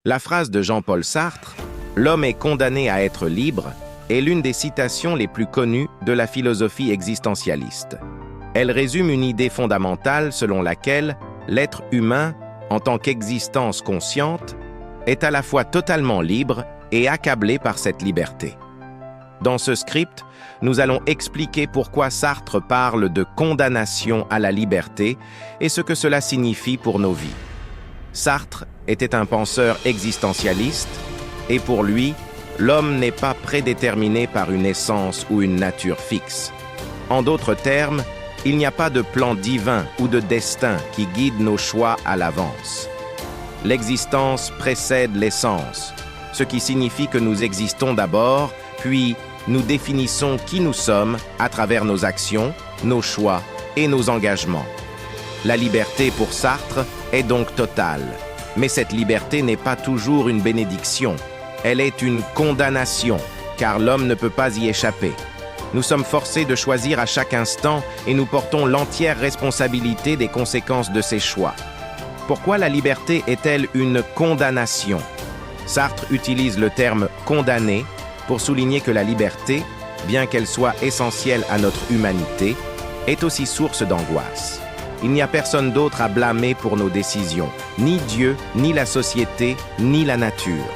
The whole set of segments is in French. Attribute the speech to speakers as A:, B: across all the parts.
A: La phrase de Jean-Paul Sartre « L'homme est condamné à être libre » est l'une des citations les plus connues de la philosophie existentialiste. Elle résume une idée fondamentale selon laquelle l'être humain, en tant qu'existence consciente, est à la fois totalement libre et accablé par cette liberté. Dans ce script, nous allons expliquer pourquoi Sartre parle de condamnation à la liberté et ce que cela signifie pour nos vies. Sartre était un penseur existentialiste et pour lui, l'homme n'est pas prédéterminé par une essence ou une nature fixe. En d'autres termes, il n'y a pas de plan divin ou de destin qui guide nos choix à l'avance. L'existence précède l'essence, ce qui signifie que nous existons d'abord, puis nous définissons qui nous sommes à travers nos actions, nos choix et nos engagements. La liberté pour Sartre est donc totale, mais cette liberté n'est pas toujours une bénédiction. Elle est une condamnation, car l'homme ne peut pas y échapper. Nous sommes forcés de choisir à chaque instant et nous portons l'entière responsabilité des conséquences de ces choix. Pourquoi la liberté est-elle une condamnation? Sartre utilise le terme « condamner » pour souligner que la liberté, bien qu'elle soit essentielle à notre humanité, est aussi source d'angoisse. Il n'y a personne d'autre à blâmer pour nos décisions, ni Dieu, ni la société, ni la nature.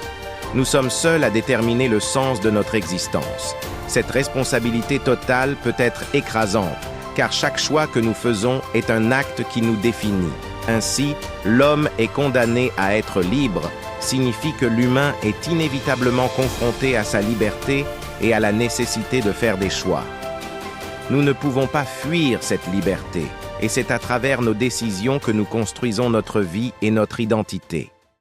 A: Nous sommes seuls à déterminer le sens de notre existence. Cette responsabilité totale peut être écrasante, car chaque choix que nous faisons est un acte qui nous définit. Ainsi, l'homme est condamné à être libre, signifie que l'humain est inévitablement confronté à sa liberté et à la nécessité de faire des choix. Nous ne pouvons pas fuir cette liberté, et c'est à travers nos décisions que nous construisons notre vie et notre identité.